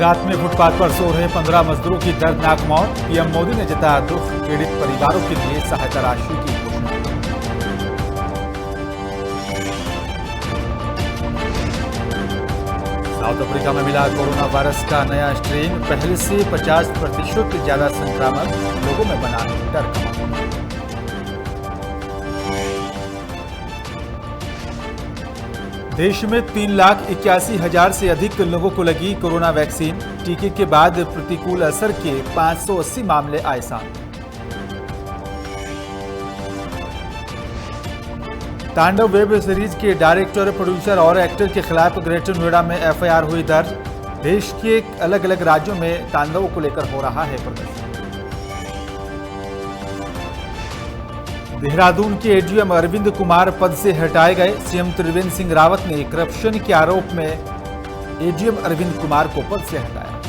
गुजरात में फुटपाथ पर सो रहे 15 मजदूरों की दर्दनाक मौत। पीएम मोदी ने जताया दुख, पीड़ित परिवारों के लिए सहायता राशि की घोषणा। साउथ अफ्रीका में मिला कोरोना वायरस का नया स्ट्रेन, पहले से 50% ज्यादा संक्रामक, लोगों में बना डर का माहौल। देश में 3,81,000 से अधिक लोगों को लगी कोरोना वैक्सीन। टीके के बाद प्रतिकूल असर के 580 मामले आए सामने। तांडव वेब सीरीज के डायरेक्टर, प्रोड्यूसर और एक्टर के खिलाफ ग्रेटर नोएडा में एफआईआर हुई दर्ज। देश के अलग अलग राज्यों में तांडव को लेकर हो रहा है प्रदर्शन। देहरादून के एडीएम अरविंद कुमार पद से हटाए गए। सीएम त्रिवेंद्र सिंह रावत ने करप्शन के आरोप में एडीएम अरविंद कुमार को पद से हटाया।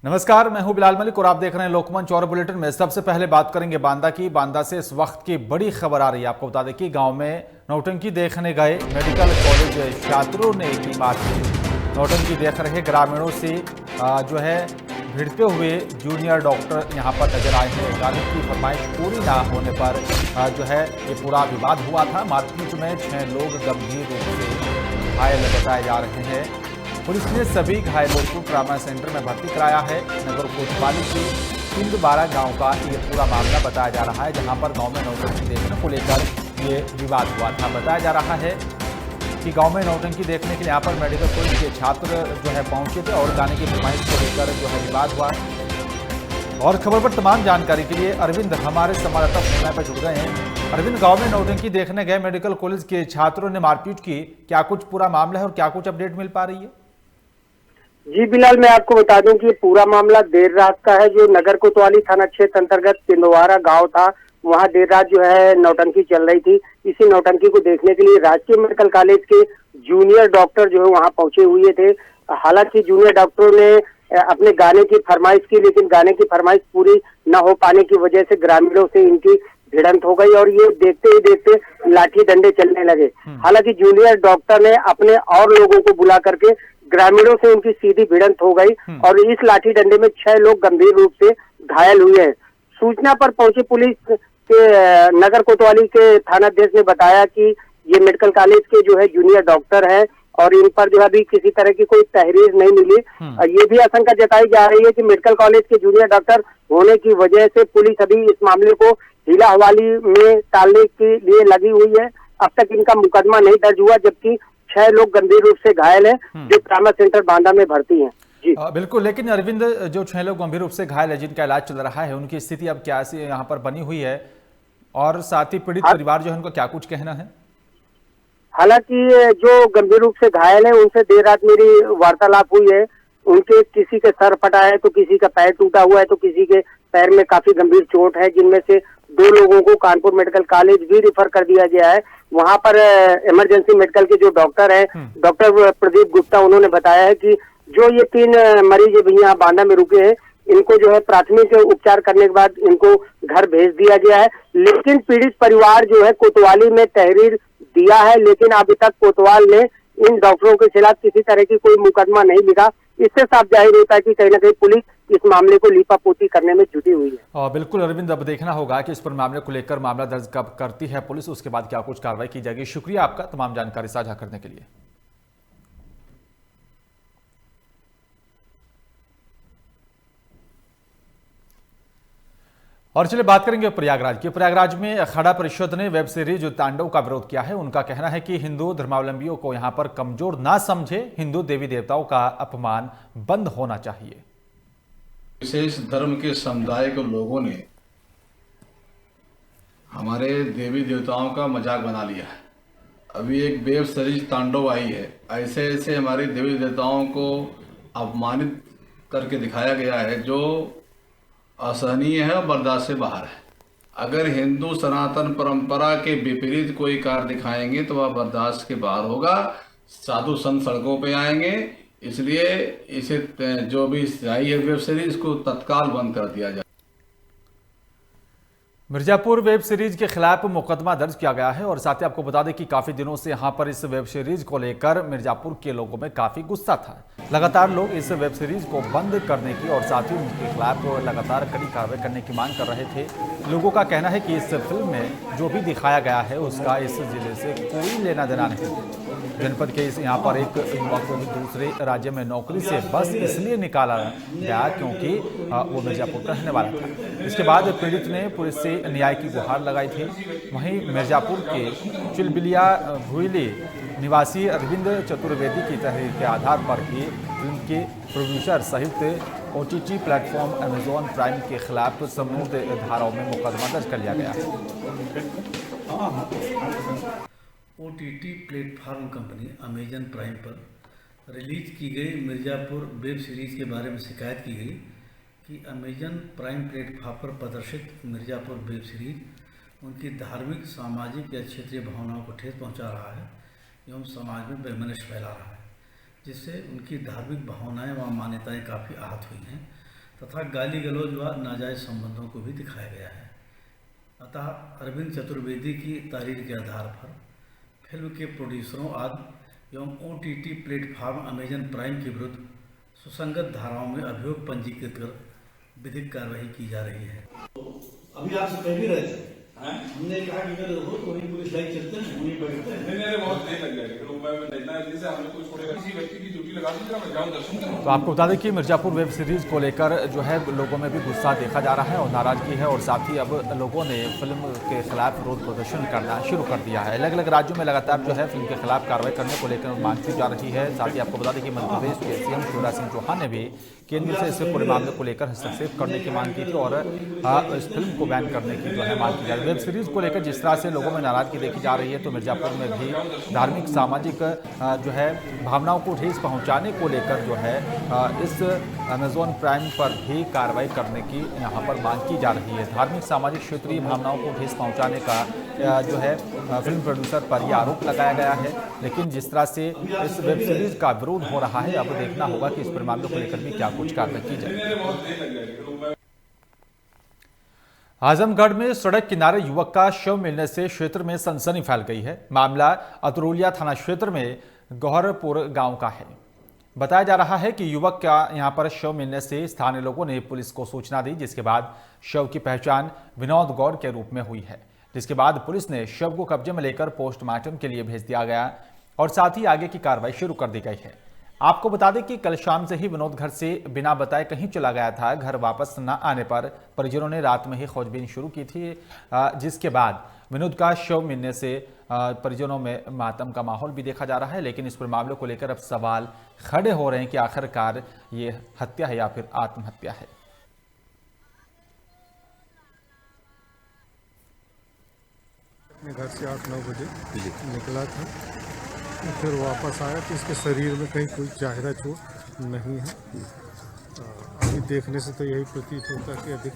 नमस्कार, मैं हूं बिलाल मलिक और आप देख रहे हैं लोकमंच और बुलेटिन में। सबसे पहले बात करेंगे बांदा की। बांदा से इस वक्त की बड़ी खबर आ रही है। आपको बता दें कि गांव में नौटंकी देखने गए मेडिकल कॉलेज छात्रों ने की मारपीट। नौटंकी देख रहे ग्रामीणों से जो है भिड़ते हुए जूनियर डॉक्टर यहां पर नजर आए हैं। गाने की फरमाइश पूरी ना होने पर जो है ये पूरा विवाद हुआ था। मारपीट में 6 लोग गंभीर रूप से घायल बताए जा रहे हैं। पुलिस ने सभी घायलों को ट्रामा सेंटर में भर्ती कराया है। नगर कोतवाली के सिंधबारा गांव का ये पूरा मामला बताया जा रहा है, जहां पर गांव में नौटंकी देखने को लेकर ये विवाद हुआ था। बताया जा रहा है कि गांव में नौटंकी देखने के लिए यहाँ पर मेडिकल कॉलेज के छात्र जो है पहुंचे थे और गाने की फरमाइश को लेकर जो है विवाद हुआ। और खबर पर तमाम जानकारी के लिए अरविंद हमारे संवाददाता फोन पर जुड़ गए हैं। अरविंद, गांव में नौटंकी देखने गए मेडिकल कॉलेज के छात्रों ने मारपीट की, क्या कुछ पूरा मामला है और क्या कुछ अपडेट मिल पा रही है? जी बिलाल, मैं आपको बता दूं कि पूरा मामला देर रात का है। जो नगर कोतवाली थाना क्षेत्र अंतर्गत सिंधवारा गांव था, वहां देर रात जो है नौटंकी चल रही थी। इसी नौटंकी को देखने के लिए राजकीय मेडिकल कॉलेज के जूनियर डॉक्टर जो है वहां पहुंचे हुए थे। हालांकि जूनियर डॉक्टरों ने अपने गाने की फरमाइश की, लेकिन गाने की फरमाइश पूरी न हो पाने की वजह से ग्रामीणों से इनकी भिड़ंत हो गई और ये देखते ही देखते लाठी डंडे चलने लगे। हालांकि जूनियर डॉक्टर ने अपने और लोगों को बुला करके ग्रामीणों से उनकी सीधी भिड़ंत हो गई और इस लाठी डंडे में 6 लोग गंभीर रूप से घायल हुए हैं। सूचना पर पहुंची पुलिस के नगर कोतवाली के थानाध्यक्ष ने बताया कि ये मेडिकल कॉलेज के जो है जूनियर डॉक्टर हैं और इन पर जो अभी किसी तरह की कोई तहरीर नहीं मिली। ये भी आशंका जताई जा रही है कि मेडिकल कॉलेज के जूनियर डॉक्टर होने की वजह से पुलिस अभी इस मामले को हीला हवाली में टालने के लिए लगी हुई है। अब तक इनका मुकदमा नहीं दर्ज हुआ, जबकि 6 लोग गंभीर रूप से घायल हैं जो ट्रामा सेंटर बांदा में भर्ती हैं। जी बिल्कुल, लेकिन अरविंद, जो 6 लोग गंभीर रूप से घायल है जिनका इलाज चल रहा है, उनकी स्थिति अब क्या यहाँ पर बनी हुई है और साथ ही पीड़ित परिवार जो है उनका क्या कुछ कहना है? हालांकि जो गंभीर रूप से घायल है उनसे देर रात मेरी वार्तालाप हुई है। उनके किसी के सर फटा है तो किसी का पैर टूटा हुआ है तो किसी के पैर में काफी गंभीर चोट है, जिनमें से 2 लोगों को कानपुर मेडिकल कॉलेज भी रिफर कर दिया गया है। वहां पर इमरजेंसी मेडिकल के जो डॉक्टर है, डॉक्टर प्रदीप गुप्ता, उन्होंने बताया है कि जो ये 3 मरीज यहाँ बांदा में रुके हैं, इनको जो है प्राथमिक उपचार करने के बाद इनको घर भेज दिया गया है। लेकिन पीड़ित परिवार जो है कोतवाली में तहरीर दिया है, लेकिन अभी तक कोतवाल ने इन डॉक्टरों के खिलाफ किसी तरह की कोई मुकदमा नहीं लिखा। इससे साफ जाहिर होता है कि कहीं ना कहीं पुलिस इस मामले को लीपापोती करने में जुटी हुई है। बिल्कुल अरविंद, अब देखना होगा कि इस पर मामले को लेकर मामला दर्ज कब करती है पुलिस, उसके बाद क्या कुछ कार्रवाई की जाएगी। शुक्रिया आपका तमाम जानकारी साझा करने के लिए। और चलिए बात करेंगे प्रयागराज की। प्रयागराज में अखाड़ा परिषद ने वेब सीरीज तांडव का विरोध किया है। उनका कहना है कि हिंदू धर्मावलंबियों को यहां पर कमजोर ना समझे, हिंदू देवी देवताओं का अपमान बंद होना चाहिए। विशेष धर्म के समुदाय के लोगों ने हमारे देवी देवताओं का मजाक बना लिया है। अभी एक वेब सीरीज तांडव आई है, ऐसे ऐसे हमारे देवी देवताओं को अपमानित करके दिखाया गया है जो असहनीय है और बर्दाश्त से बाहर है। अगर हिंदू सनातन परंपरा के विपरीत कोई कार्य दिखाएंगे तो वह बर्दाश्त के बाहर होगा। साधु संत सड़कों पे आएंगे, इसलिए इसे जो भी आई है वेब सीरीज को तत्काल बंद कर दिया जाए। मिर्जापुर वेब सीरीज के खिलाफ मुकदमा दर्ज किया गया है और साथ ही आपको बता दें कि काफी दिनों से यहां पर इस वेब सीरीज को लेकर मिर्जापुर के लोगों में काफी गुस्सा था। लगातार लोग इस वेब सीरीज को बंद करने की और साथ ही उनके खिलाफ लगातार कड़ी कार्रवाई करने की मांग कर रहे थे। लोगों का कहना है कि इस फिल्म में जो भी दिखाया गया है उसका इस जिले से कोई लेना देना नहीं। जनपद के यहाँ पर एक युवक को दूसरे राज्य में नौकरी से बस इसलिए निकाला गया क्योंकि वो मिर्जापुर का रहने वाला था। इसके बाद पीड़ित ने पुलिस से न्याय की गुहार लगाई थी। वहीं मिर्जापुर के चिलबिलिया भुईली निवासी अरविंद चतुर्वेदी की तहरीर के आधार पर ही फिल्म के प्रोड्यूसर सहित OTT प्लेटफॉर्म अमेजॉन प्राइम के खिलाफ समूह धाराओं में मुकदमा दर्ज कर लिया गया है। OTT platform company Amazon prime पर रिलीज की गई मिर्जापुर वेब सीरीज के बारे में शिकायत की गई कि अमेजन प्राइम प्लेटफॉर्म पर प्रदर्शित मिर्जापुर वेब सीरीज उनकी धार्मिक, सामाजिक या क्षेत्रीय भावनाओं को ठेस पहुंचा रहा है एवं समाज में वैमनस्य फैला रहा है, जिससे उनकी धार्मिक भावनाएं व मान्यताएं काफ़ी आहत हुई हैं तथा गाली गलौज व नाजायज़ संबंधों को भी दिखाया गया है। अतः अरविंद चतुर्वेदी की तारीर के आधार पर फिल्म के प्रोड्यूसरों आदि एवं OTT प्लेटफॉर्म अमेजन प्राइम के विरुद्ध सुसंगत धाराओं में अभियोग पंजीकृत कर विधिक कार्रवाई की जा रही है। अभी आप कह भी रहे थे, हमने कहा कि अगर हो तो वहीं पुलिस लाइन चलते हैं, वहीं बैठते हैं। नहीं बहुत देर लग जाएगी, फिर मैं देखना है जैसे हमने कोई छोड़ेगा किसी व्यक्ति की ड्यूटी लगा दीजिएगा, मैं जाऊँ दर्शन करूँ। तो आपको बता दें कि मिर्जापुर वेब सीरीज को लेकर जो है लोगों में भी गुस्सा देखा जा रहा है और नाराजगी है और साथ ही अब लोगों ने फिल्म के खिलाफ विरोध प्रदर्शन करना शुरू कर दिया है। अलग अलग राज्यों में लगातार जो है फिल्म के खिलाफ कार्रवाई करने को लेकर मांग की जा रही है। साथ ही आपको बता दें कि मध्य प्रदेश के CM शिवराज सिंह चौहान ने भी केंद्र से इस पूरे मामले को लेकर हस्तक्षेप करने की मांग की थी और इस फिल्म को बैन करने की जो है मांग की जा रही है। वेब सीरीज को लेकर जिस तरह से लोगों में नाराजगी देखी जा रही है तो मिर्जापुर में भी धार्मिक, सामाजिक जो है भावनाओं को ठेस पहुंचाने को लेकर जो है इस अमेजॉन प्राइम पर भी कार्रवाई करने की यहाँ पर मांग की जा रही है। धार्मिक, सामाजिक, क्षेत्रीय भावनाओं को ठेस पहुंचाने का जो है फिल्म प्रोड्यूसर पर यह आरोप लगाया गया है। लेकिन जिस तरह से इस वेब सीरीज का विरोध हो रहा है, अब देखना होगा कि इस पर मामले को लेकर भी क्या कुछ कार्रवाई की जाए। आजमगढ़ में सड़क किनारे युवक का शव मिलने से क्षेत्र में सनसनी फैल गई है। मामला अतरोलिया थाना क्षेत्र में गौहरपुर गांव का है। बताया जा रहा है कि युवक का यहां पर शव मिलने से स्थानीय लोगों ने पुलिस को सूचना दी, जिसके बाद शव की पहचान विनोद गौर के रूप में हुई है। जिसके बाद पुलिस ने शव को कब्जे में लेकर पोस्टमार्टम के लिए भेज दिया गया और साथ ही आगे की कार्रवाई शुरू कर दी गई है। आपको बता दें कि कल शाम से ही विनोद घर से बिना बताए कहीं चला गया था। घर वापस न आने पर परिजनों ने रात में ही खोजबीन शुरू की थी, जिसके बाद विनोद का शव मिलने से परिजनों में मातम का माहौल भी देखा जा रहा है। लेकिन इस पूरे मामले को लेकर अब सवाल खड़े हो रहे हैं कि आखिरकार ये हत्या है या फिर आत्महत्या है। अपने घर से 8-9 बजे निकला था, फिर वापस आया तो इसके शरीर में कहीं कोई ज़्यादा चोट नहीं है। अभी देखने से तो यही प्रतीत होता है कि अधिक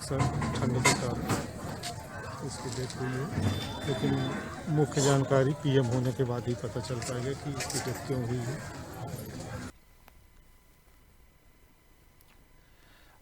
ठंड के कारण इसकी डेथ हुई है, लेकिन मुख्य जानकारी PM होने के बाद ही पता चल पाएगा कि इसकी डेथ क्यों हुई है।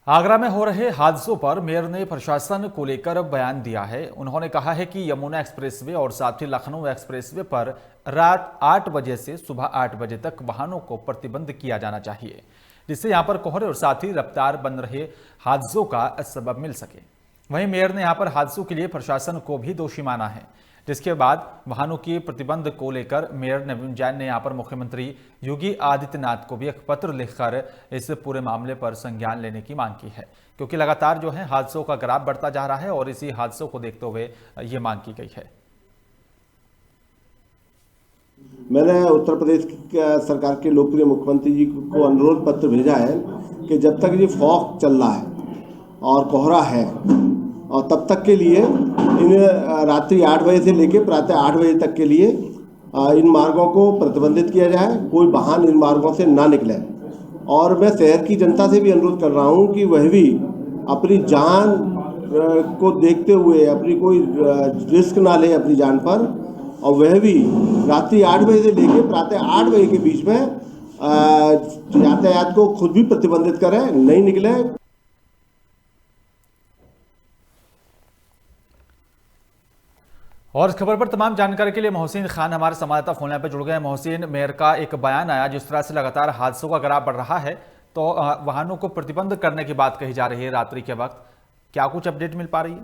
आगरा में हो रहे हादसों पर मेयर ने प्रशासन को लेकर बयान दिया है। उन्होंने कहा है कि यमुना एक्सप्रेसवे और साथ ही लखनऊ एक्सप्रेसवे पर रात 8 बजे से सुबह 8 बजे तक वाहनों को प्रतिबंध किया जाना चाहिए, जिससे यहां पर कोहरे और साथ ही रफ्तार बन रहे हादसों का सबब मिल सके। वहीं मेयर ने यहां पर हादसों के लिए प्रशासन को भी दोषी माना है, जिसके बाद वाहनों के प्रतिबंध को लेकर मेयर नवीन जैन ने यहां पर मुख्यमंत्री योगी आदित्यनाथ को भी एक पत्र लिखकर इस पूरे मामले पर संज्ञान लेने की मांग की है, क्योंकि लगातार जो है हादसों का ग्राफ बढ़ता जा रहा है और इसी हादसों को देखते हुए ये मांग की गई है। मैंने उत्तर प्रदेश सरकार के लोकप्रिय मुख्यमंत्री जी को अनुरोध पत्र भेजा है कि जब तक ये फॉग चल रहा है और कोहरा है और तब तक के लिए इन रात्रि 8 बजे से लेकर प्रातः 8 बजे तक के लिए इन मार्गों को प्रतिबंधित किया जाए, कोई वाहन इन मार्गों से ना निकले। और मैं शहर की जनता से भी अनुरोध कर रहा हूं कि वह भी अपनी जान को देखते हुए अपनी कोई रिस्क ना ले अपनी जान पर, और वह भी रात्रि 8 बजे से लेकर प्रातः 8 बजे के बीच में यातायात को खुद भी प्रतिबंधित करें, नहीं निकले। और इस खबर पर तमाम जानकारी के लिए मोहसिन खान हमारे संवाददाता फोन लाइन पर जुड़ गए हैं। मोहसिन, मेयर का एक बयान आया, जिस तरह से लगातार हादसों का ग्राफ बढ़ रहा है, तो वाहनों को प्रतिबंध करने की बात कही जा रही है रात्रि के वक्त, क्या कुछ अपडेट मिल पा रही है?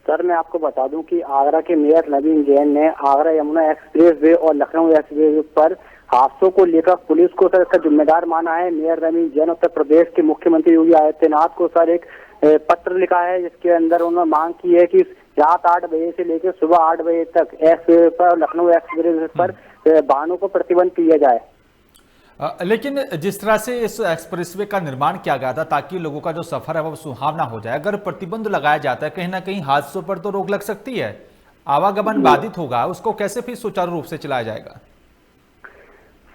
सर, मैं आपको बता दूं कि आगरा के मेयर नवीन जैन ने आगरा यमुना एक्सप्रेस वे और लखनऊ एक्सप्रेस वे पर हादसों को लेकर पुलिस को सर इसका जिम्मेदार माना है। मेयर नवीन जैन उत्तर प्रदेश के मुख्यमंत्री योगी आदित्यनाथ को सर एक पत्र लिखा है, जिसके अंदर उन्होंने मांग की है कि रात 8 बजे से लेकर सुबह 8 बजे तक एक्सप्रेस पर लखनऊ एक्सप्रेस पर वाहनों को प्रतिबंध किया जाए। लेकिन जिस तरह से इस एक्सप्रेसवे का निर्माण किया गया था ताकि लोगों का जो सफर है वो सुहावना हो जाए, अगर प्रतिबंध लगाया जाता है कहीं ना कहीं हादसों पर तो रोक लग सकती है, आवागमन बाधित होगा, उसको कैसे फिर सुचारू रूप से चलाया जाएगा?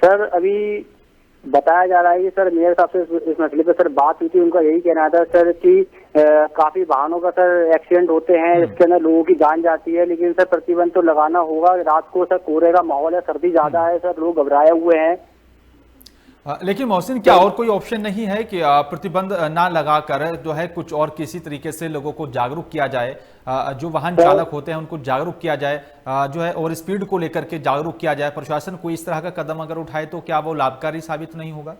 सर, अभी बताया जा रहा है कि सर मेयर साहब से इस मसले पे सर बात हुई थी, उनका यही कहना था सर कि काफी वाहनों का सर एक्सीडेंट होते हैं, इसके अंदर लोगों की जान जाती है, लेकिन सर प्रतिबंध तो लगाना होगा। रात को सर कोहरे का माहौल है, सर्दी ज्यादा है, सर लोग घबराए हुए हैं। लेकिन मोहसिन, क्या और कोई ऑप्शन नहीं है कि प्रतिबंध ना लगाकर जो है कुछ और किसी तरीके से लोगों को जागरूक किया जाए, जो वाहन चालक होते हैं उनको जागरूक किया जाए, जो है और स्पीड को लेकर के जागरूक किया जाए? प्रशासन कोई इस तरह का कदम अगर उठाए तो क्या वो लाभकारी साबित नहीं होगा?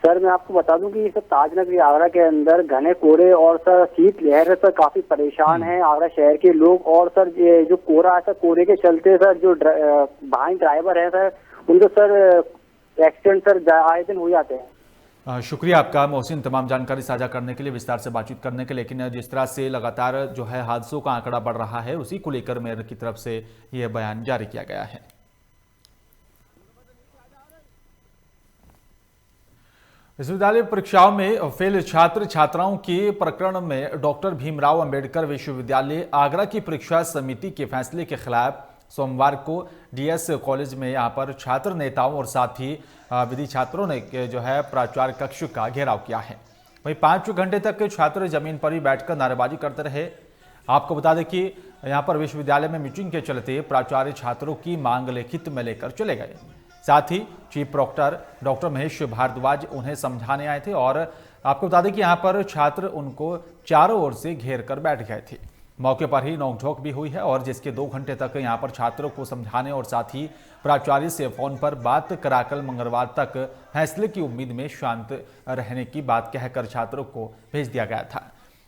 सर, मैं आपको बता दूं कि सर ताजनगरी आगरा के अंदर घने कोहरे और सर शीत लहर से काफी परेशान हैं आगरा शहर के लोग। और सर ये जो कोहरा है सर, कोहरे के चलते सर जो वाहन ड्राइवर है सर, उनको सर एक्सीडेंट सर आए दिन हो जाते हैं। शुक्रिया आपका मोहसिन, तमाम जानकारी साझा करने के लिए, विस्तार से बातचीत करने के लिए। लेकिन जिस तरह से लगातार जो है हादसों का आंकड़ा बढ़ रहा है, उसी को लेकर मेयर की तरफ से यह बयान जारी किया गया है। विश्वविद्यालय परीक्षाओं में फेल छात्र छात्राओं के प्रकरण में डॉक्टर भीमराव अंबेडकर विश्वविद्यालय आगरा की परीक्षा समिति के फैसले के खिलाफ सोमवार को डीएस कॉलेज में यहां पर छात्र नेताओं और साथ ही विधि छात्रों ने जो है प्राचार्य कक्ष का घेराव किया है। वहीं 5 घंटे तक छात्र जमीन पर ही बैठकर नारेबाजी करते रहे। आपको बता दें कि यहां पर विश्वविद्यालय में मीटिंग के चलते प्राचार्य छात्रों की मांग लिखित में लेकर चले गए। साथ ही chief proctor doctor Mahesh Bhardwaj उन्हें समझाने आए थे और आपको बता दें कि यहाँ पर छात्र उनको चारों ओर से घेर कर बैठ गए थे। मौके पर ही नोकझोंक भी हुई है और जिसके 2 घंटे तक यहाँ पर छात्रों को समझाने और साथ ही प्राचार्य से फोन पर बात कराकर मंगलवार तक फैसले की उम्मीद में शांत रहने की बात कहकर छात्रों को भेज दिया गया था।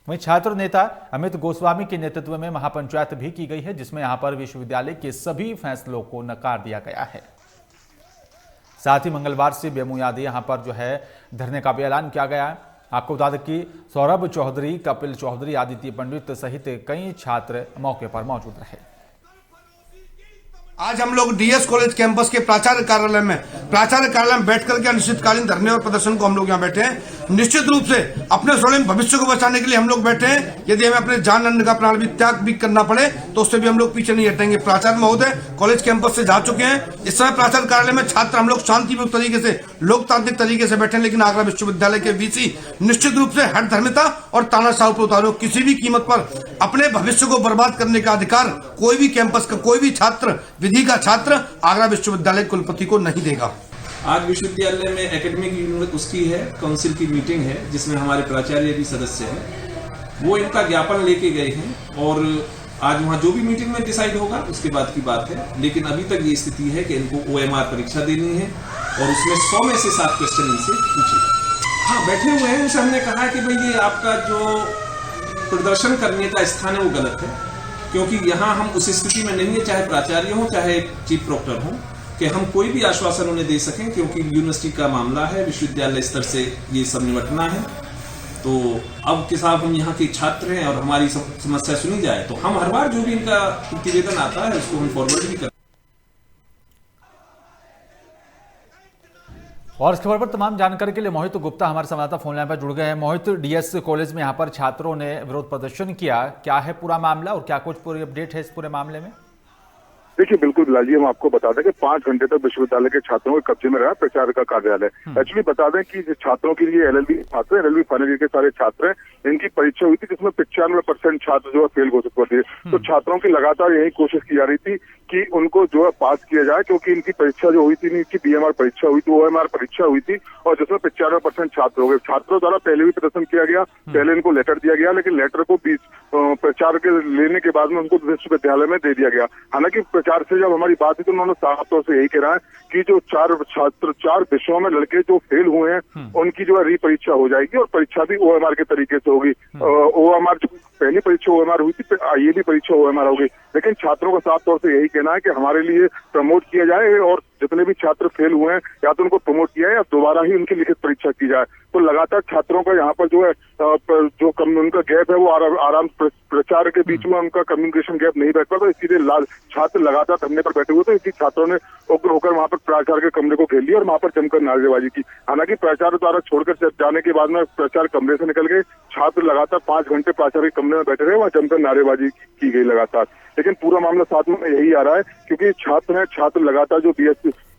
वहीं छात्र नेता अमित गोस्वामी के नेतृत्व में महापंचायत भी की गई है, जिसमें यहाँ पर विश्वविद्यालय के सभी फैसलों को नकार दिया गया है। साथ ही मंगलवार से बेमुयादी यहाँ पर जो है धरने का भी ऐलान किया गया है। आपको बता दें कि सौरभ चौधरी, कपिल चौधरी, आदित्य पंडित सहित कई छात्र मौके पर मौजूद रहे। आज हम लोग डीएस कॉलेज कैंपस के प्राचार्य कार्यालय में बैठ करके अनिश्चितकालीन धरने और प्रदर्शन को हम लोग यहाँ बैठे हैं। निश्चित रूप से अपने स्वर्णिम भविष्य को बचाने के लिए हम लोग बैठे हैं। यदि हमें अपने जान अन्न का प्राण भी त्याग भी करना पड़े तो उससे भी हम लोग पीछे नहीं हटेंगे। प्राचार्य महोदय कॉलेज कैंपस से जा चुके हैं। इस समय प्राचार्य कार्यालय में छात्र हम लोग शांतिपूर्ण तरीके से, लोकतांत्रिक तरीके से बैठे हैं, लेकिन आगरा विश्वविद्यालय के वीसी निश्चित रूप से हर धर्मिता और तानाशाह पर उतारो। किसी भी कीमत पर अपने भविष्य को बर्बाद करने का अधिकार कोई भी कैंपस का कोई भी छात्र, विधि का छात्र आगरा विश्वविद्यालय कुलपति को नहीं देगा। आज विश्वविद्यालय में एकेडमिक यूनिट उसकी है, काउंसिल की मीटिंग है जिसमें हमारे प्राचार्य भी सदस्य हैं। वो इनका ज्ञापन लेके गए हैं और आज वहां जो भी मीटिंग में डिसाइड होगा उसके बाद की बात है। लेकिन अभी तक ये स्थिति है कि इनको OMR परीक्षा देनी है और उसमें 100 में से 7 क्वेश्चन इनसे पूछे। हाँ, बैठे हुए हैं, उनसे हमने कहा कि भाई ये आपका जो प्रदर्शन करने का स्थान है वो गलत है, क्योंकि यहाँ हम उस स्थिति में नहीं है, चाहे प्राचार्य हो चाहे चीफ प्रॉक्टर हो, कि हम कोई भी आश्वासन उन्हें दे सकें, क्योंकि यूनिवर्सिटी का मामला है, विश्वविद्यालय स्तर से ये सब निपटना है। तो अब के साथ हम यहाँ के छात्र हैं और हमारी समस्या सुनी जाए तो हम हर बार जो भी इनका प्रतिवेदन आता है उसको हम फॉरवर्ड भी करते। और इस खबर पर तमाम जानकारी के लिए मोहित गुप्ता हमारे संवाददाता फोन लाइन पर जुड़ गए हैं। मोहित, डीएस कॉलेज में यहाँ पर छात्रों ने विरोध प्रदर्शन किया, क्या है पूरा मामला और क्या कुछ पूरी अपडेट है इस पूरे मामले में? देखिए बिल्कुल बिलाल जी, हम आपको बता दें कि 5 घंटे तक विश्वविद्यालय के छात्रों के कब्जे में रहा प्रचार का कार्यालय। एक्चुअली बता दें कि छात्रों के लिए एलएलबी छात्र, एलएलबी फाइनल ईयर के सारे छात्र हैं, इनकी परीक्षा हुई थी जिसमें 95% छात्र जो है फेल घोषित हुए थे। तो छात्रों की लगातार यही कोशिश की जा रही थी कि उनको जो है पास किया जाए, क्योंकि इनकी परीक्षा जो हुई थी, इनकी बीएमआर परीक्षा हुई थी, ओएमआर परीक्षा हुई थी, और जिसमें 95% छात्र हो गए। छात्रों द्वारा पहले भी प्रदर्शन किया गया, पहले इनको लेटर दिया गया, लेकिन लेटर को प्रचार के लेने के बाद में उनको विश्वविद्यालय में दे दिया गया। हालांकि प्रचार से जब हमारी बात हुई तो उन्होंने साफ तौर से यही कहा है कि जो 4 छात्र 4 विषयों में लड़के जो फेल हुए हैं उनकी जो है रीपरीक्षा हो जाएगी, और परीक्षा भी ओएमआर के तरीके से होगी। ओएमआर पहली परीक्षा ओएमआर हुई थी, ये भी परीक्षा ओएमआर होगी। लेकिन छात्रों का साफ तौर से यही कहना है कि हमारे लिए प्रमोट किया जाए, और जितने भी छात्र फेल हुए हैं या तो उनको प्रमोट किया है या दोबारा ही उनकी लिखित परीक्षा की जाए। तो लगातार छात्रों का यहाँ पर जो है जो उनका गैप है वो आराम प्रचार के बीच में उनका कम्युनिकेशन गैप नहीं बैठ पाता, इसीलिए छात्र लगातार धरने पर बैठे हुए थे। इसी छात्रों ने उग्र होकर वहां पर प्राचार्य के कमरे को घेर लिया और वहां पर जमकर नारेबाजी की। हालांकि प्राचार्य द्वारा छोड़कर जाने के बाद में प्राचार्य कमरे से निकल गए। छात्र लगातार 5 घंटे प्राचार्य के कमरे में बैठे रहे, वहां जमकर नारेबाजी की गई लगातार। लेकिन पूरा मामला साथ में यही आ रहा है, क्योंकि छात्र लगातार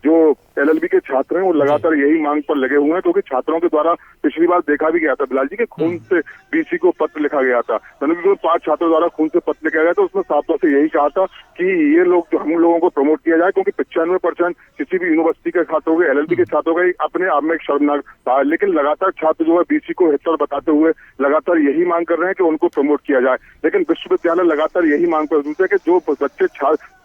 जो एलएलबी के छात्र हैं वो लगातार यही मांग पर लगे हुए हैं, क्योंकि छात्रों के द्वारा पिछली बार देखा भी गया था बिलाल जी के खून से बीसी को पत्र लिखा गया था। मतलब 5 छात्रों द्वारा खून से पत्र लिखा गया था, उसमें साफ तौर से यही कहा था कि ये लोग जो हम लोगों को प्रमोट किया जाए, क्योंकि 95% किसी भी यूनिवर्सिटी के छात्रों के, एलएलबी के छात्रों का अपने आप में एक शर्मनाक था। लेकिन लगातार छात्र जो है बीसी को हितकर बताते हुए लगातार यही मांग कर रहे हैं कि उनको प्रमोट किया जाए। लेकिन विश्वविद्यालय लगातार यही मांग कर रहे हैं कि जो बच्चे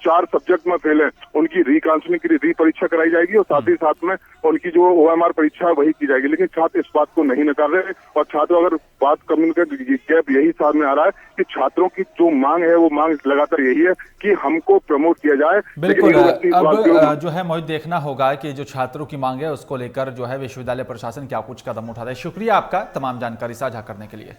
4 सब्जेक्ट में फेल है उनकी रीकाउंसलिंग की रीपरीक्षा कराई जाएगी, और साथ ही साथ में उनकी जो ओएमआर परीक्षा है वही की जाएगी। लेकिन छात्र इस बात को नहीं नकार रहे, और छात्र अगर बात कम्युनिकेट गैप यही सामने आ रहा है कि छात्रों की जो मांग है वो मांग लगातार यही है कि हमको प्रमोट किया जाए। बिल्कुल, अब जो है मोहित देखना होगा कि जो छात्रों की मांग है उसको लेकर जो है विश्वविद्यालय प्रशासन क्या कुछ कदम उठाता है। शुक्रिया आपका तमाम जानकारी साझा करने के लिए।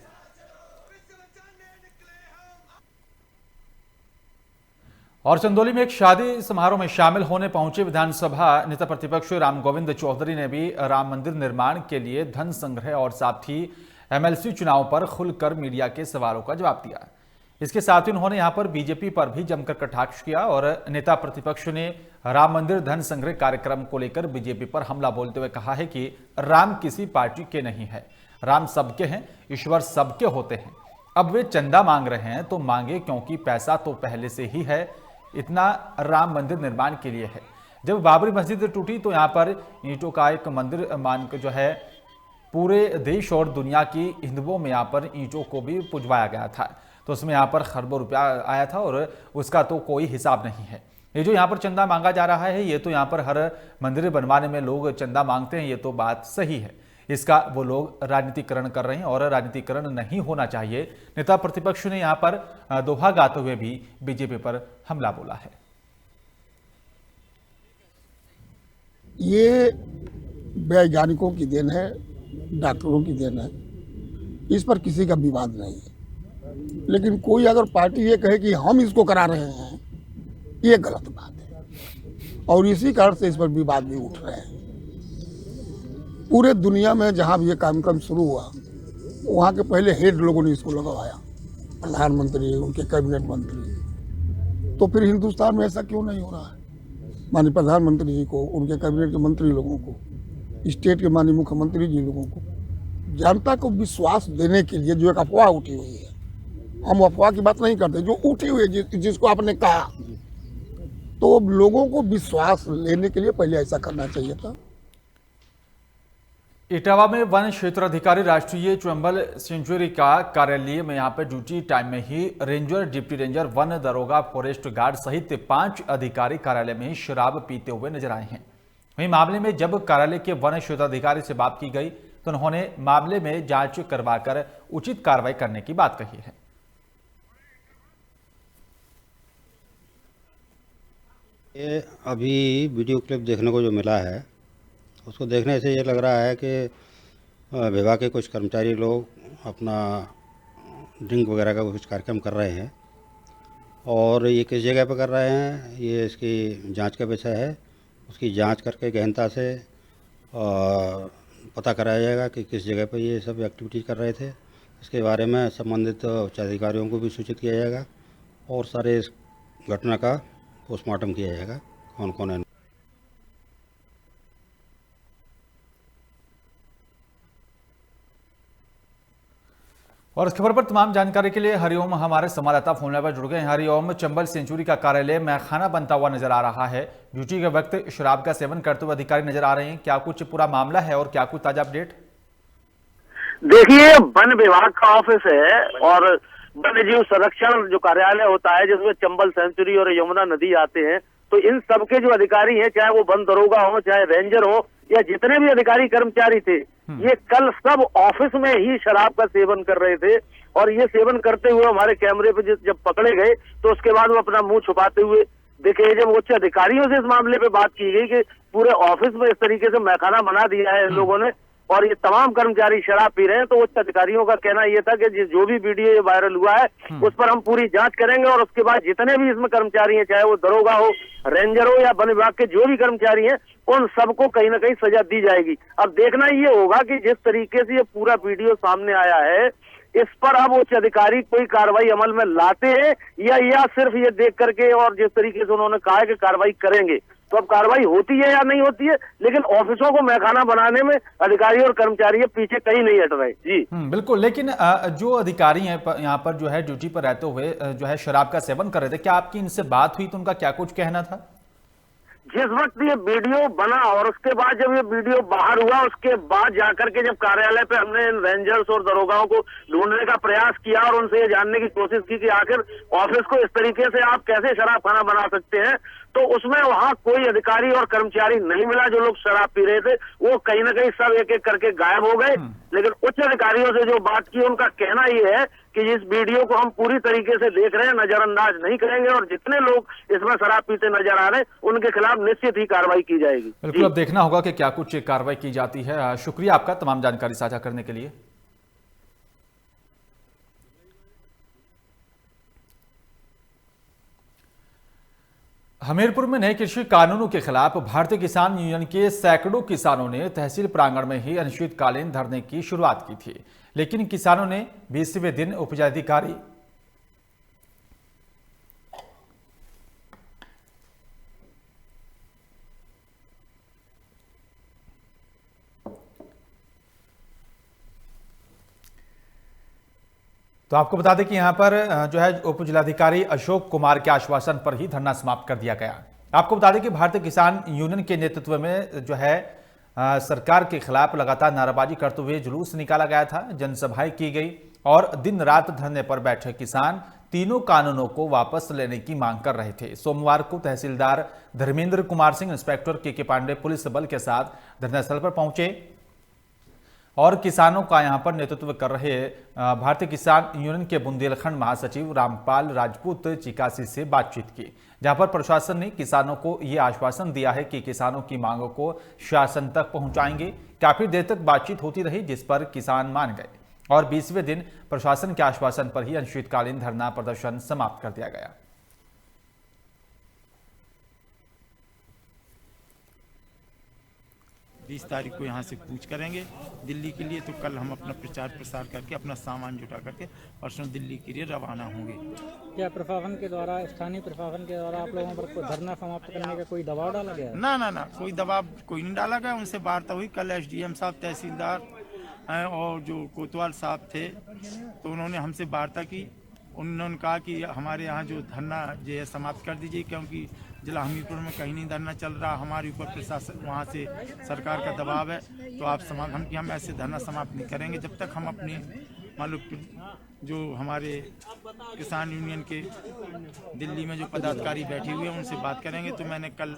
और चंदौली में एक शादी समारोह में शामिल होने पहुंचे विधानसभा नेता प्रतिपक्ष राम गोविंद चौधरी ने भी राम मंदिर निर्माण के लिए धन संग्रह और साथ ही एमएलसी चुनाव पर खुलकर मीडिया के सवालों का जवाब दिया। इसके साथ ही उन्होंने यहां पर बीजेपी पर भी जमकर कटाक्ष किया, और नेता प्रतिपक्ष ने राम मंदिर धन संग्रह कार्यक्रम को लेकर बीजेपी पर हमला बोलते हुए कहा है कि राम किसी पार्टी के नहीं है, राम सबके हैं, ईश्वर सबके होते हैं। अब वे चंदा मांग रहे हैं तो मांगे, क्योंकि पैसा तो पहले से ही है, इतना राम मंदिर निर्माण के लिए है। जब बाबरी मस्जिद टूटी तो यहाँ पर ईंटों का एक मंदिर मान जो है पूरे देश और दुनिया की हिंदुओं में यहाँ पर ईंटों को भी पुजवाया गया था, तो उसमें यहाँ पर खरबों रुपया आया था और उसका तो कोई हिसाब नहीं है। ये जो यहाँ पर चंदा मांगा जा रहा है, ये तो यहाँ पर हर मंदिर बनवाने में लोग चंदा मांगते हैं, ये तो बात सही है। इसका वो लोग राजनीतिकरण कर रहे हैं और राजनीतिकरण नहीं होना चाहिए। नेता प्रतिपक्ष ने यहाँ पर दोहा गाते हुए भी बीजेपी पर हमला बोला है। ये वैज्ञानिकों की देन है, डॉक्टरों की देन है, इस पर किसी का विवाद नहीं है। लेकिन कोई अगर पार्टी ये कहे कि हम इसको करा रहे हैं, ये गलत बात है, और इसी कारण से इस पर विवाद भी उठ रहे हैं। पूरे दुनिया में जहाँ भी ये कार्यक्रम शुरू हुआ वहाँ के पहले हेड लोगों ने इसको लगवाया, प्रधानमंत्री, उनके कैबिनेट मंत्री। तो फिर हिंदुस्तान में ऐसा क्यों नहीं हो रहा है? माननीय प्रधानमंत्री जी को, उनके कैबिनेट के मंत्री लोगों को, स्टेट के माननीय मुख्यमंत्री जी लोगों को, जनता को विश्वास देने के लिए जो एक अफवाह उठी हुई है, हम अफवाह की बात नहीं करते, जो उठी हुई है जिसको आपने कहा, तो लोगों को विश्वास लेने के लिए पहले ऐसा करना चाहिए था। इटावा में वन क्षेत्राधिकारी राष्ट्रीय चंबल सेंचुरी का कार्यालय में यहाँ पे ड्यूटी टाइम में ही रेंजर, डिप्टी रेंजर, वन दरोगा, फॉरेस्ट गार्ड सहित 5 अधिकारी कार्यालय में ही शराब पीते हुए नजर आए हैं। वहीं मामले में जब कार्यालय के वन क्षेत्राधिकारी से बात की गई तो उन्होंने मामले में जांच करवाकर उचित कार्रवाई करने की बात कही है। ये अभी वीडियो क्लिप देखने को जो मिला है उसको देखने से ये लग रहा है कि विभाग के कुछ कर्मचारी लोग अपना ड्रिंक वगैरह का कुछ कार्यक्रम कर रहे हैं, और ये किस जगह पर कर रहे हैं ये इसकी जांच का विषय है। उसकी जांच करके गहनता से पता कराया जाएगा कि किस जगह पर ये सब एक्टिविटीज कर रहे थे। इसके बारे में संबंधित उच्चाधिकारियों को भी सूचित किया जाएगा और सारे इस घटना का पोस्टमार्टम किया जाएगा कौन कौन है। और इस खबर पर तमाम जानकारी के लिए हरिओम हमारे संवाददाता फोन लाइन पर जुड़ गए हैं। हरिओम, चंबल सेंचुरी का कार्यालय मैखाना बनता हुआ नजर आ रहा है। ड्यूटी के वक्त शराब का सेवन करते हुए अधिकारी नजर आ रहे हैं। क्या कुछ पूरा मामला है और क्या कुछ ताजा अपडेट? देखिए, वन विभाग का ऑफिस है और वन्य जीव संरक्षण जो कार्यालय होता है जिसमें चंबल सेंचुरी और यमुना नदी आते हैं, तो इन सबके जो अधिकारी हैं, चाहे वो वन दरोगा हो, चाहे रेंजर हो या जितने भी अधिकारी कर्मचारी थे, ये कल सब ऑफिस में ही शराब का सेवन कर रहे थे। और ये सेवन करते हुए हमारे कैमरे पे जब पकड़े गए तो उसके बाद वो अपना मुंह छुपाते हुए देखे। जब उच्च अधिकारियों से इस मामले पे बात की गई कि पूरे ऑफिस में इस तरीके से मैखाना बना दिया है इन लोगों ने और ये तमाम कर्मचारी शराब पी रहे हैं, तो उच्च अधिकारियों का कहना ये था कि जो भी वीडियो ये वायरल हुआ है उस पर हम पूरी जांच करेंगे और उसके बाद जितने भी इसमें कर्मचारी हैं, चाहे वो दरोगा हो, रेंजर हो या वन विभाग के जो भी कर्मचारी हैं, उन सबको कहीं ना कहीं सजा दी जाएगी। अब देखना ये होगा कि जिस तरीके से ये पूरा वीडियो सामने आया है, इस पर अब उच्च अधिकारी कोई कार्रवाई अमल में लाते हैं या सिर्फ ये देख करके, और जिस तरीके से उन्होंने कहा है कि कार्रवाई करेंगे, तो अब कार्रवाई होती है या नहीं होती है, लेकिन ऑफिसों को मैखाना बनाने में अधिकारी और कर्मचारी पीछे कहीं नहीं हट रहे। जी बिल्कुल, लेकिन जो अधिकारी हैं यहाँ पर जो है ड्यूटी पर रहते हुए जो है शराब का सेवन कर रहे थे, क्या आपकी इनसे बात हुई तो उनका क्या कुछ कहना था? जिस वक्त ये वीडियो बना और उसके बाद जब ये वीडियो बाहर हुआ, उसके बाद जाकर के जब कार्यालय पे हमने इन रेंजर्स और दरोगाओं को ढूंढने का प्रयास किया और उनसे ये जानने की कोशिश की कि आखिर ऑफिस को इस तरीके से आप कैसे शराब खाना बना सकते हैं, तो उसमें वहां कोई अधिकारी और कर्मचारी नहीं मिला। जो लोग शराब पी रहे थे वो कहीं ना कहीं सब एक एक करके गायब हो गए। लेकिन उच्च अधिकारियों से जो बात की, उनका कहना ये है कि इस वीडियो को हम पूरी तरीके से देख रहे हैं, नजरअंदाज नहीं करेंगे और जितने लोग इसमें शराब पीते नजर आ रहे हैं उनके खिलाफ निश्चित ही कार्रवाई की जाएगी। बिल्कुल, अब देखना होगा कि क्या कुछ कार्रवाई की जाती है। शुक्रिया आपका तमाम जानकारी साझा करने के लिए। हमीरपुर में नए कृषि कानूनों के खिलाफ भारतीय किसान यूनियन के सैकड़ों किसानों ने तहसील प्रांगण में ही अनिश्चितकालीन धरने की शुरुआत की थी, लेकिन किसानों ने 20वें दिन उपजिलाधिकारी तो आपको बता दें कि यहां पर जो है उप जिलाधिकारी अशोक कुमार के आश्वासन पर ही धरना समाप्त कर दिया गया। आपको बता दें कि भारतीय किसान यूनियन के नेतृत्व में जो है सरकार के खिलाफ लगातार नाराबाजी करते हुए जुलूस निकाला गया था, जनसभाएं की गई और दिन रात धरने पर बैठे किसान तीनों कानूनों को वापस लेने की मांग कर रहे थे। सोमवार को तहसीलदार धर्मेंद्र कुमार सिंह, इंस्पेक्टर के पांडे पुलिस बल के साथ धरनास्थल पर पहुंचे और किसानों का यहां पर नेतृत्व कर रहे भारतीय किसान यूनियन के बुंदेलखंड महासचिव रामपाल राजपूत चिकासी से बातचीत की, जहां पर प्रशासन ने किसानों को यह आश्वासन दिया है कि किसानों की मांगों को शासन तक पहुंचाएंगे। काफी देर तक बातचीत होती रही, जिस पर किसान मान गए और 20वें दिन प्रशासन के आश्वासन पर ही अनिश्चितकालीन धरना प्रदर्शन समाप्त कर दिया गया। बीस तारीख को यहाँ से कूच करेंगे दिल्ली के लिए, तो कल हम अपना प्रचार प्रसार करके अपना सामान जुटा करके परसों दिल्ली के लिए रवाना होंगे। क्या प्रशासन के द्वारा, स्थानीय प्रशासन के द्वारा आप लोगों पर धरना समाप्त करने का कोई दबाव डाला गया? ना, कोई दबाव कोई नहीं डाला गया। उनसे वार्ता हुई कल, SDM साहब, तहसीलदार और जो कोतवाल साहब थे, तो उन्होंने हमसे वार्ता की। उन्होंने कहा कि हमारे यहाँ जो धरना जो है समाप्त कर दीजिए, क्योंकि जिला हमीरपुर में कहीं नहीं धरना चल रहा, हमारे ऊपर प्रशासन वहाँ से सरकार का दबाव है, तो आप हम ऐसे धरना समाप्त नहीं करेंगे जब तक हम अपने मालूम जो हमारे किसान यूनियन के दिल्ली में जो पदाधिकारी बैठे हुए हैं उनसे बात करेंगे। तो मैंने कल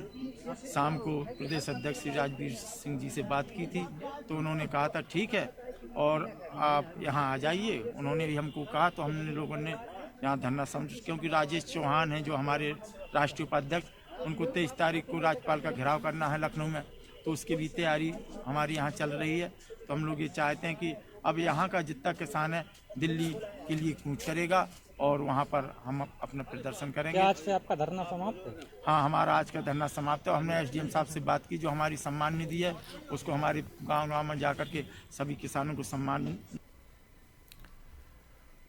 शाम को प्रदेश अध्यक्ष श्री राजवीर सिंह जी से बात की थी, तो उन्होंने कहा था ठीक है और आप यहाँ आ जाइए। उन्होंने भी हमको कहा, तो हमने लोगों ने यहाँ धरना समझ, क्योंकि राजेश चौहान हैं जो हमारे राष्ट्रीय उपाध्यक्ष, उनको 23 तारीख को राज्यपाल का घेराव करना है लखनऊ में, तो उसकी भी तैयारी हमारी यहाँ चल रही है। तो हम लोग ये चाहते हैं कि अब यहाँ का जितना किसान है दिल्ली के लिए कूच करेगा और वहाँ पर हम अपना प्रदर्शन करेंगे। क्या आज से आपका धरना समाप्त है? हाँ, हमारा आज का धरना समाप्त है। हमने SDM साहब से बात की, जो हमारी सम्मान निधि है उसको हमारे गाँव में जा कर के सभी किसानों को सम्मान।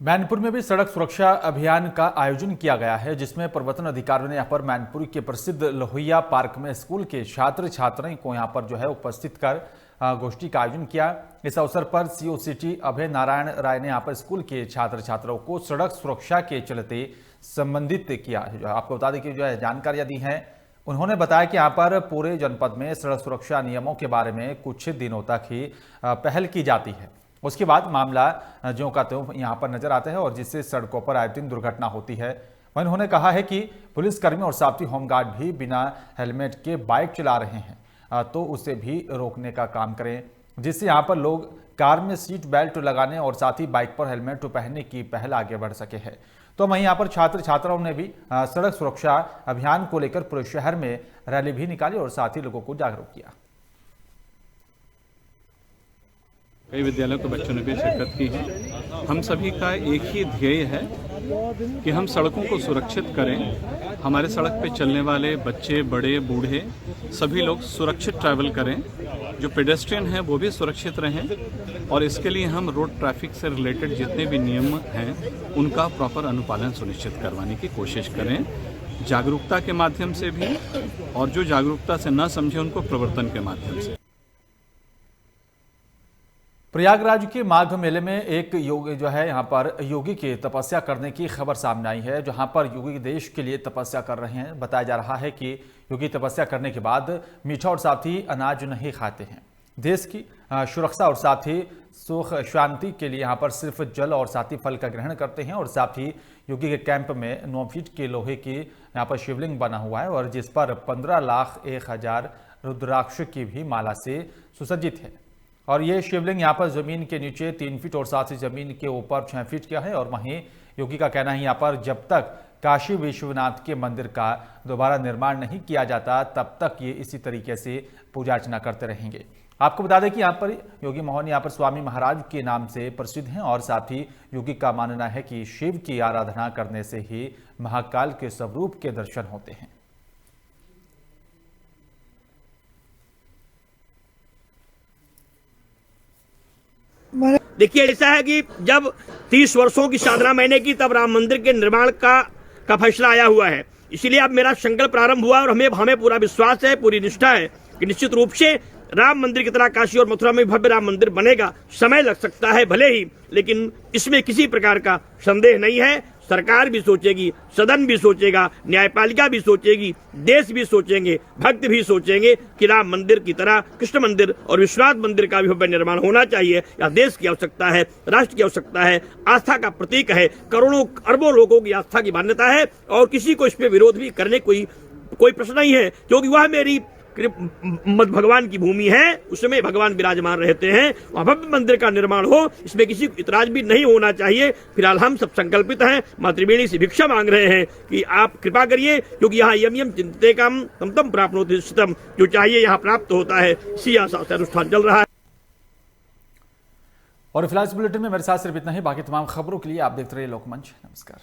मैनपुर में भी सड़क सुरक्षा अभियान का आयोजन किया गया है, जिसमें प्रवर्तन अधिकारियों ने यहाँ पर मैनपुर के प्रसिद्ध लोहिया पार्क में स्कूल के छात्र छात्राओं को यहाँ पर जो है उपस्थित कर गोष्ठी का आयोजन किया। इस अवसर पर सीओ सिटी अभय नारायण राय ने यहाँ पर स्कूल के छात्र छात्राओं को सड़क सुरक्षा के चलते संबंधित किया। आपको बता दें कि जो है जानकारियां दी हैं। उन्होंने बताया कि यहाँ पर पूरे जनपद में सड़क सुरक्षा नियमों के बारे में कुछ दिनों तक ही पहल की जाती है, उसके बाद मामला ज्यों का त्यों यहाँ पर नजर आता है और जिससे सड़कों पर आए दिन दुर्घटना होती है। वहीं उन्होंने कहा है कि पुलिसकर्मी और साथी होमगार्ड भी बिना हेलमेट के बाइक चला रहे हैं, तो उसे भी रोकने का काम करें, जिससे यहाँ पर लोग कार में सीट बेल्ट लगाने और साथ ही बाइक पर हेलमेट पहनने की पहल आगे बढ़ सके है। तो वहीं यहाँ पर छात्र छात्राओं ने भी सड़क सुरक्षा अभियान को लेकर पूरे शहर में रैली भी निकाली और साथ ही लोगों को जागरूक किया। कई विद्यालयों के बच्चों ने भी शिरकत की है। हम सभी का एक ही ध्येय है कि हम सड़कों को सुरक्षित करें, हमारे सड़क पे चलने वाले बच्चे, बड़े, बूढ़े सभी लोग सुरक्षित ट्रैवल करें, जो पेडेस्ट्रियन हैं वो भी सुरक्षित रहें और इसके लिए हम रोड ट्रैफिक से रिलेटेड जितने भी नियम हैं उनका प्रॉपर अनुपालन सुनिश्चित करवाने की कोशिश करें, जागरूकता के माध्यम से भी और जो जागरूकता से न समझे उनको प्रवर्तन के माध्यम से। प्रयागराज के माघ मेले में एक योगी जो है यहाँ पर योगी की तपस्या करने की खबर सामने आई है, जहाँ पर योगी देश के लिए तपस्या कर रहे हैं। बताया जा रहा है कि योगी तपस्या करने के बाद मीठा और साथ ही अनाज नहीं खाते हैं। देश की सुरक्षा और साथ ही सुख शांति के लिए यहाँ पर सिर्फ जल और साथ ही फल का ग्रहण करते हैं और साथ ही योगी के कैंप में 9 फीट के लोहे की यहाँ पर शिवलिंग बना हुआ है और जिस पर 15,01,000 रुद्राक्ष की भी माला से सुसज्जित है और ये शिवलिंग यहाँ पर जमीन के नीचे 3 फीट और साथ ही जमीन के ऊपर 6 फीट का है। और वहीं योगी का कहना है यहाँ पर जब तक काशी विश्वनाथ के मंदिर का दोबारा निर्माण नहीं किया जाता तब तक ये इसी तरीके से पूजा अर्चना करते रहेंगे। आपको बता दें कि यहाँ पर योगी मोहन यहाँ पर स्वामी महाराज के नाम से प्रसिद्ध हैं और साथ ही योगी का मानना है कि शिव की आराधना करने से ही महाकाल के स्वरूप के दर्शन होते हैं। देखिए, ऐसा है कि जब 30 वर्षों की साधना मैंने की तब राम मंदिर के निर्माण का फैसला आया हुआ है। इसीलिए अब मेरा संकल्प प्रारंभ हुआ और हमें पूरा विश्वास है, पूरी निष्ठा है कि निश्चित रूप से राम मंदिर की तरह काशी और मथुरा में भव्य राम मंदिर बनेगा। समय लग सकता है भले ही, लेकिन इसमें किसी प्रकार का संदेह नहीं है। सरकार भी सोचेगी, सदन भी सोचेगा, न्यायपालिका भी सोचेगी, देश भी सोचेंगे, भक्त भी सोचेंगे कि राम मंदिर की तरह कृष्ण मंदिर और विश्वनाथ मंदिर का भी भव्य निर्माण होना चाहिए। यह देश की आवश्यकता है, राष्ट्र की आवश्यकता है, आस्था का प्रतीक है, करोड़ों अरबों लोगों की आस्था की मान्यता है और किसी को इस पे विरोध भी करने कोई प्रश्न नहीं है, क्योंकि वह मेरी भगवान की भूमि है, उसमें भगवान विराजमान रहते हैं। वहां भव्य मंदिर का निर्माण हो, इसमें किसी को इतराज भी नहीं होना चाहिए। फिलहाल हम सब संकल्पित हैं, माँ त्रिवेणी से भिक्षा मांग रहे हैं कि आप कृपा करिए, क्योंकि यहाँ यम चिंतते काम तम तम प्राप्नोति स्थितम, जो चाहिए यहाँ प्राप्त होता है। इसी आशा से अनुष्ठान चल रहा है। और फिलहाल इस बुलेटिन में मेरे साथ सिर्फ इतना ही। बाकी तमाम खबरों के लिए आप देखते रहिए लोकमंच। नमस्कार।